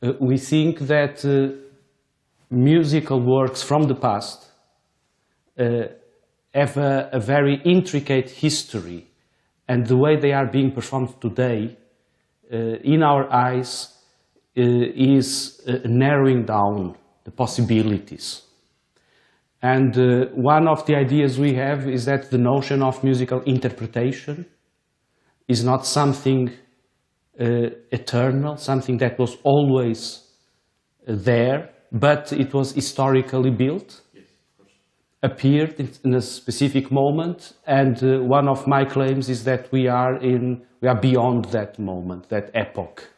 we think that musical works from the past have a very intricate history, and the way they are being performed today, in our eyes, is narrowing down the possibilities. And one of the ideas we have is that the notion of musical interpretation is not something eternal, something that was always there, but it was historically built, appeared in a specific moment, and one of my claims is that we are beyond that moment, that epoch.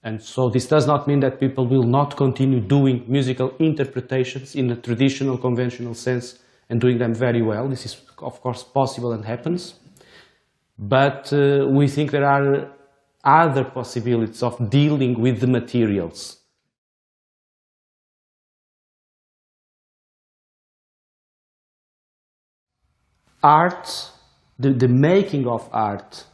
And so this does not mean that people will not continue doing musical interpretations in a traditional, conventional sense and doing them very well. This is, of course, possible and happens. But we think there are other possibilities of dealing with the materials. Art, the making of art,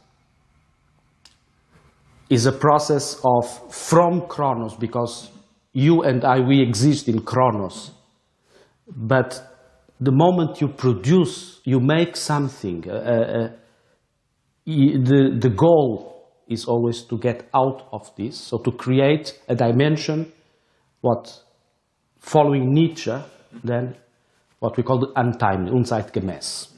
is a process of from Chronos, because you and I, we exist in Chronos. But the moment you produce, you make something, the goal is always to get out of this, so to create a dimension, following Nietzsche, then what we call the untimely, Unzeitgemäß.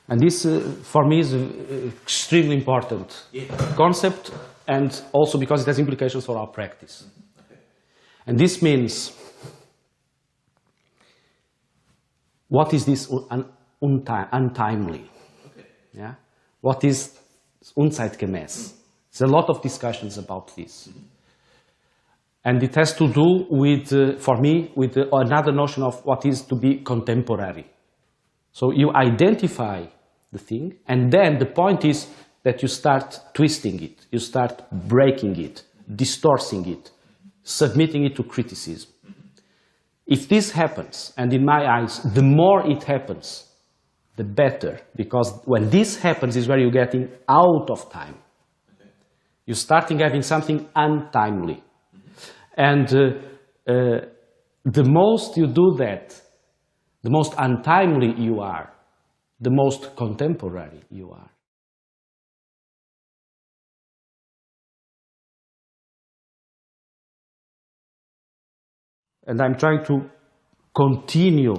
And this, for me, is an extremely important concept, and also because it has implications for our practice. And this means, what is this untimely? Yeah? What is Unzeitgemäß? There's a lot of discussions about this. And it has to do with, for me, with another notion of what is to be contemporary. So you identify the thing, and then the point is that you start twisting it, you start breaking it, distorting it, submitting it to criticism. If this happens, and in my eyes, the more it happens, the better, because when this happens is where you're getting out of time. You're starting having something untimely. And the most you do that, the most untimely you are, the most contemporary you are. And I'm trying to continue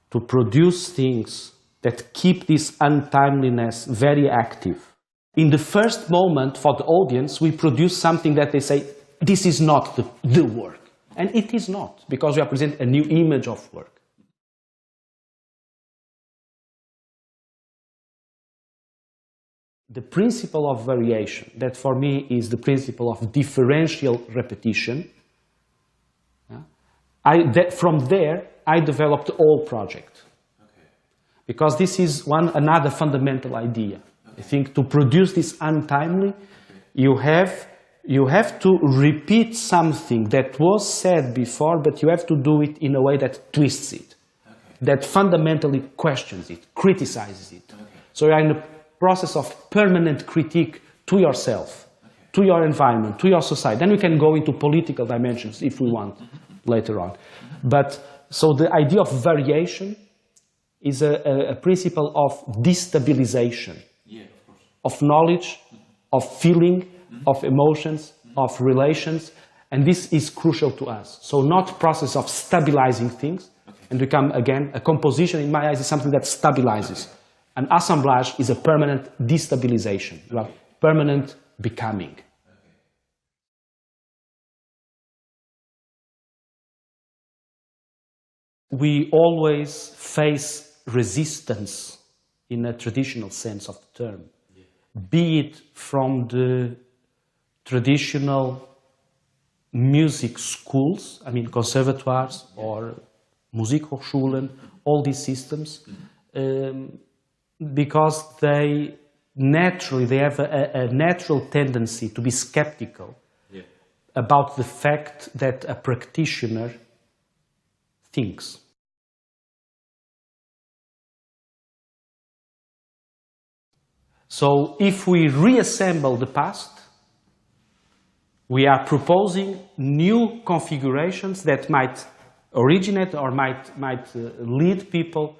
to produce things that keep this untimeliness very active. In the first moment, for the audience, we produce something that they say, this is not the work. And it is not, because we are presenting a new image of work. The principle of variation, that for me is the principle of differential repetition, from there, I developed the whole project. Okay. Because this is another fundamental idea. Okay. I think to produce this untimely, okay, you have to repeat something that was said before, but you have to do it in a way that twists it, okay, that fundamentally questions it, criticizes it. Okay. So you're in a process of permanent critique to yourself, okay, to your environment, to your society. Then we can go into political dimensions if we want later on. But so the idea of variation is a principle of destabilization, of knowledge, of feeling, of emotions, of relations, and this is crucial to us. So not process of stabilizing things and become, again, a composition in my eyes is something that stabilizes. An assemblage is a permanent destabilization, well, permanent becoming. We always face resistance in a traditional sense of the term, be it from the traditional music schools, I mean conservatoires or Musikhochschulen, all these systems, because they have a natural tendency to be skeptical about the fact that a practitioner thinks. So if we reassemble the past, We are proposing new configurations that might originate or might lead people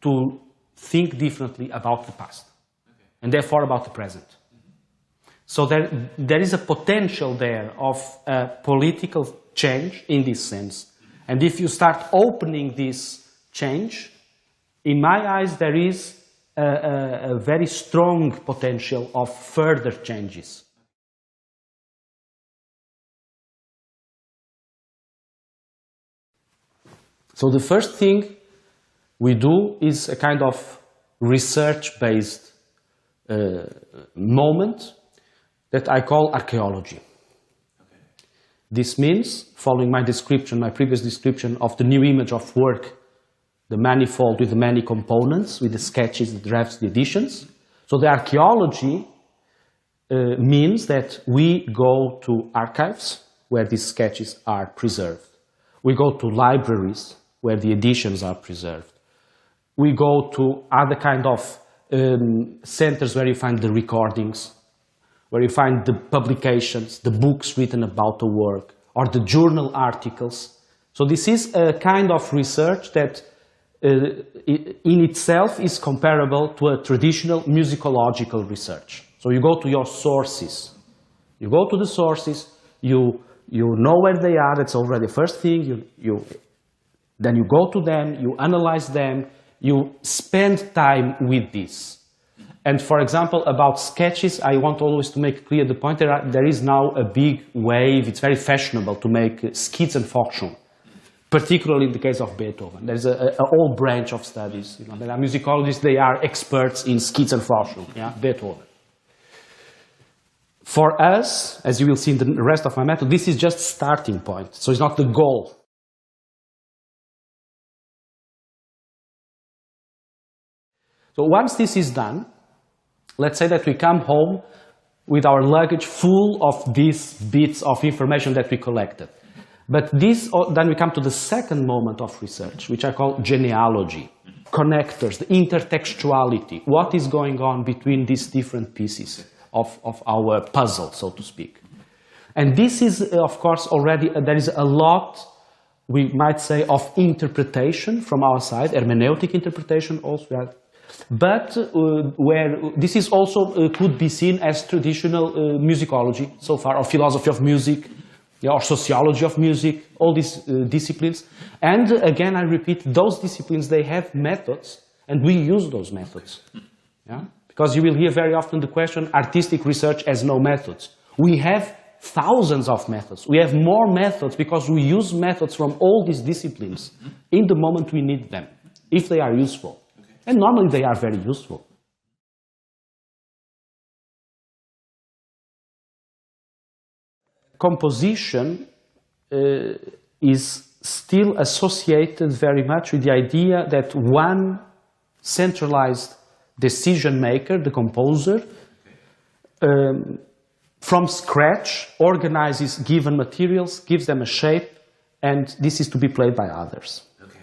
to think differently about the past, and therefore about the present. So there is a potential there of political change in this sense. And if you start opening this change, in my eyes there is a very strong potential of further changes. So the first thing we do is a kind of research-based moment that I call archaeology. Okay. This means, following my description, my previous description of the new image of work, the manifold with the many components, with the sketches, the drafts, the editions. So the archaeology means that we go to archives where these sketches are preserved. We go to libraries where the editions are preserved. We go to other kind of centers where you find the recordings, where you find the publications, the books written about the work, or the journal articles. So this is a kind of research that in itself is comparable to a traditional musicological research. So you go to your sources. You go to the sources, you know where they are, that's already the first thing. Then you go to them, you analyze them, you spend time with this. And for example, about sketches, I want always to make clear the point that there is now a big wave, it's very fashionable to make skits and Forschung, particularly in the case of Beethoven. There's a whole branch of studies. You know, there are musicologists, they are experts in skits and Forschung, yeah? Beethoven. For us, as you will see in the rest of my method, this is just starting point, so it's not the goal. So once this is done, let's say that we come home with our luggage full of these bits of information that we collected. But then we come to the second moment of research, which I call genealogy. Connectors, the intertextuality, what is going on between these different pieces of our puzzle, so to speak. And this is, of course, already, there is a lot, we might say, of interpretation from our side, hermeneutic interpretation also. But where this is also could be seen as traditional musicology so far, or philosophy of music, yeah, or sociology of music, all these disciplines. And again, I repeat, those disciplines, they have methods, and we use those methods. Yeah? Because you will hear very often the question, artistic research has no methods. We have thousands of methods. We have more methods because we use methods from all these disciplines in the moment we need them, if they are useful. And normally they are very useful. Composition is still associated very much with the idea that one centralized decision maker, the composer, from scratch organizes given materials, gives them a shape, and this is to be played by others. Okay.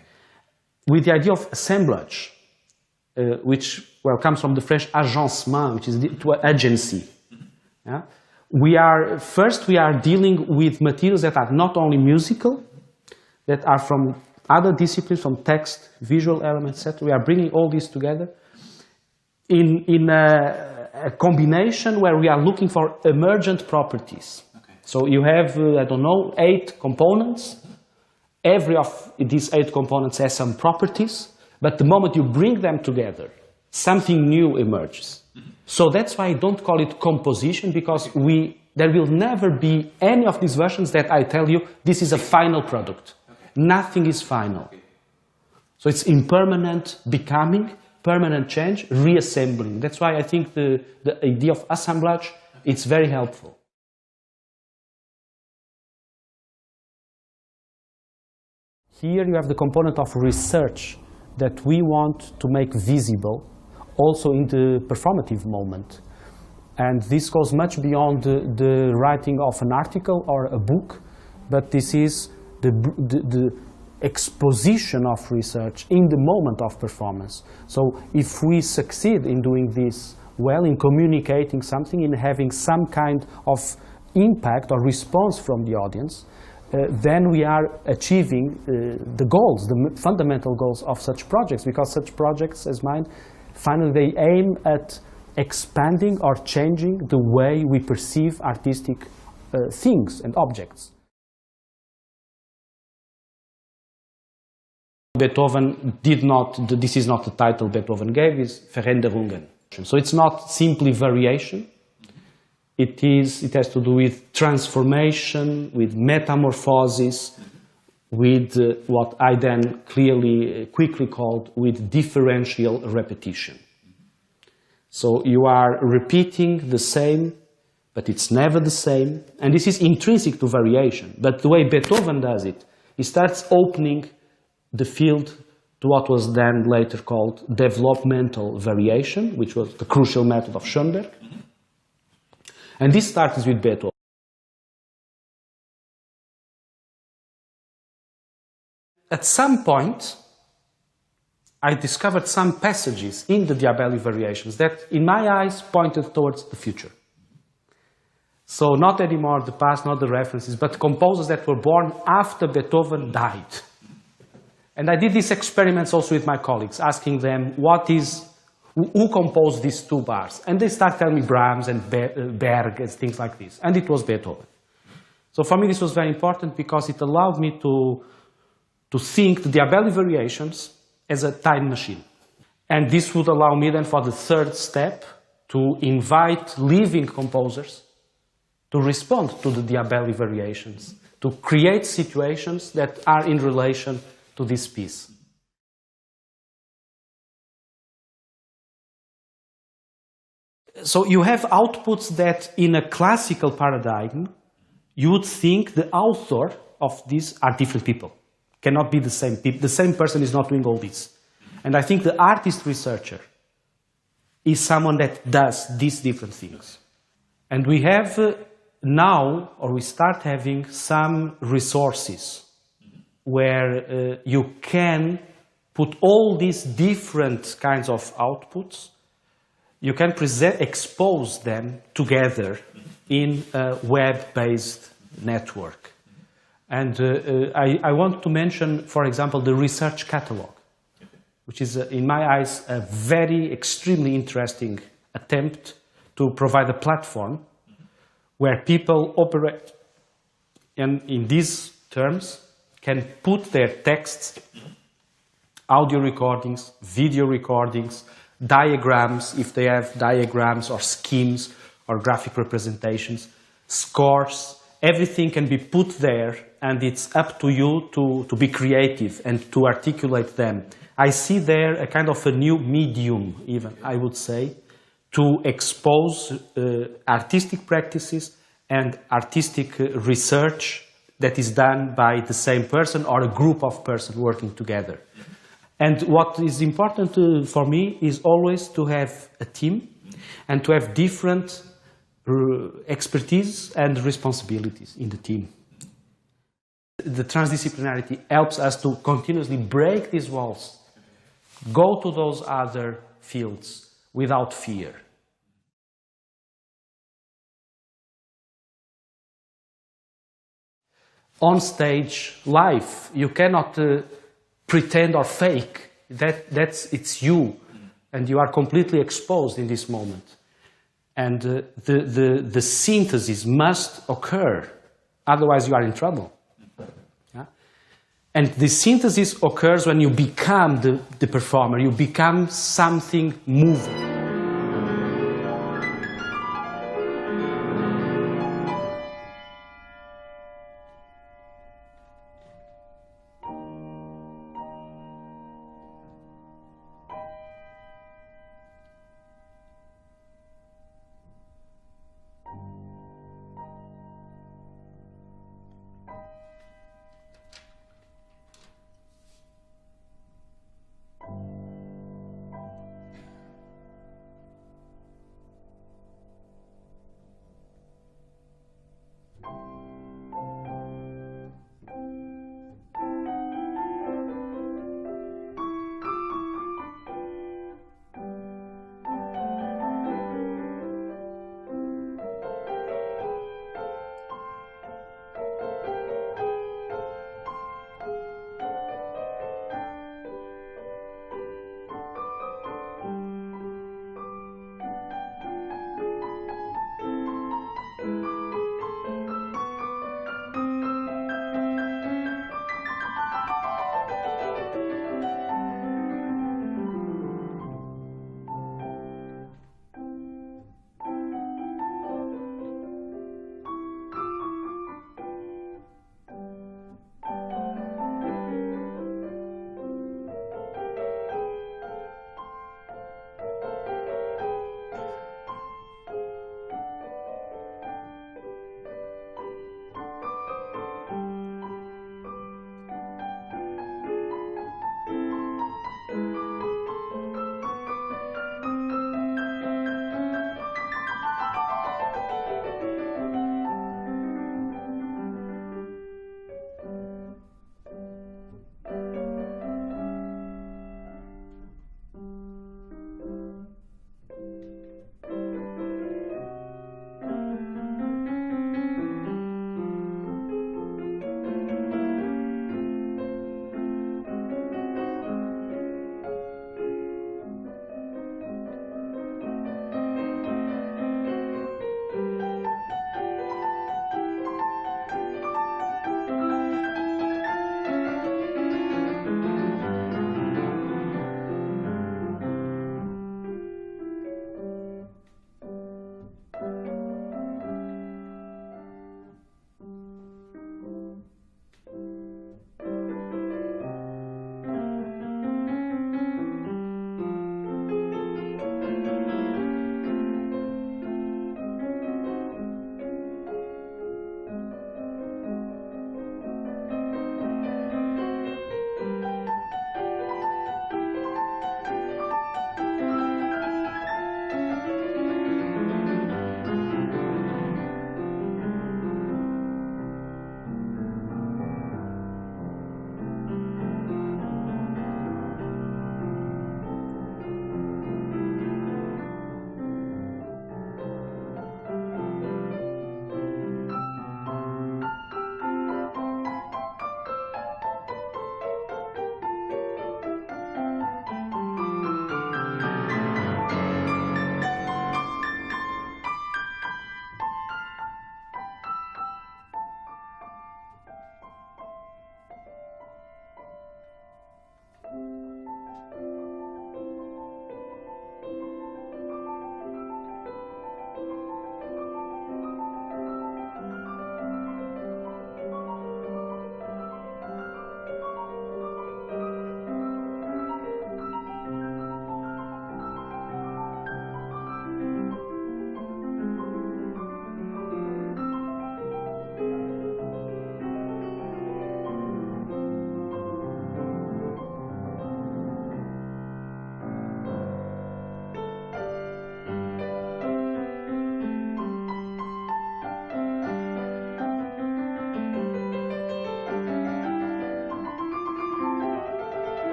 With the idea of assemblage, which comes from the French Agencement, which is to agency. Yeah? We are dealing with materials that are not only musical, that are from other disciplines, from text, visual elements, etc. We are bringing all these together in a combination where we are looking for emergent properties. Okay. So you have, 8 components. Every of these 8 components has some properties. But the moment you bring them together, something new emerges. So that's why I don't call it composition, because there will never be any of these versions that I tell you, this is a final product. Okay. Nothing is final. Okay. So it's impermanent becoming, permanent change, reassembling. That's why I think the idea of assemblage, it's very helpful. Here you have the component of research that we want to make visible also in the performative moment. And this goes much beyond the writing of an article or a book, but this is the exposition of research in the moment of performance. So if we succeed in doing this well, in communicating something, in having some kind of impact or response from the audience, then we are achieving the goals, the fundamental goals of such projects, because such projects as mine, finally they aim at expanding or changing the way we perceive artistic things and objects. Beethoven did not, this is not the title Beethoven gave, is Veränderungen. So it's not simply variation. It has to do with transformation, with metamorphosis, with what I then quickly called with differential repetition. So you are repeating the same, but it's never the same. And this is intrinsic to variation. But the way Beethoven does it, he starts opening the field to what was then later called developmental variation, which was the crucial method of Schoenberg. And this starts with Beethoven. At some point, I discovered some passages in the Diabelli variations that, in my eyes, pointed towards the future. So not anymore the past, not the references, but composers that were born after Beethoven died. And I did these experiments also with my colleagues, asking them who composed these two bars. And they start telling me Brahms and Berg and things like this. And it was Beethoven. So for me this was very important because it allowed me to think the Diabelli variations as a time machine. And this would allow me then for the third step to invite living composers to respond to the Diabelli variations, to create situations that are in relation to this piece. So you have outputs that in a classical paradigm, you would think the author of these are different people. Cannot be the same people. The same person is not doing all this. And I think the artist researcher is someone that does these different things. And we have now, or we start having some resources where you can put all these different kinds of outputs, you can expose them together in a web-based network. And I want to mention, for example, the research catalog, which is, in my eyes, a very extremely interesting attempt to provide a platform where people operate, and in these terms, can put their texts, audio recordings, video recordings, diagrams, if they have diagrams or schemes or graphic representations, scores, everything can be put there, and it's up to you to be creative and to articulate them. I see there a kind of a new medium, even, I would say, to expose artistic practices and artistic research that is done by the same person or a group of persons working together. And what is important for me is always to have a team and to have different expertise and responsibilities in the team. The transdisciplinarity helps us to continuously break these walls, go to those other fields without fear. On stage, live, you cannot pretend or fake. It's you, and you are completely exposed in this moment. And the synthesis must occur, otherwise you are in trouble. Yeah? And the synthesis occurs when you become the performer, you become something moving.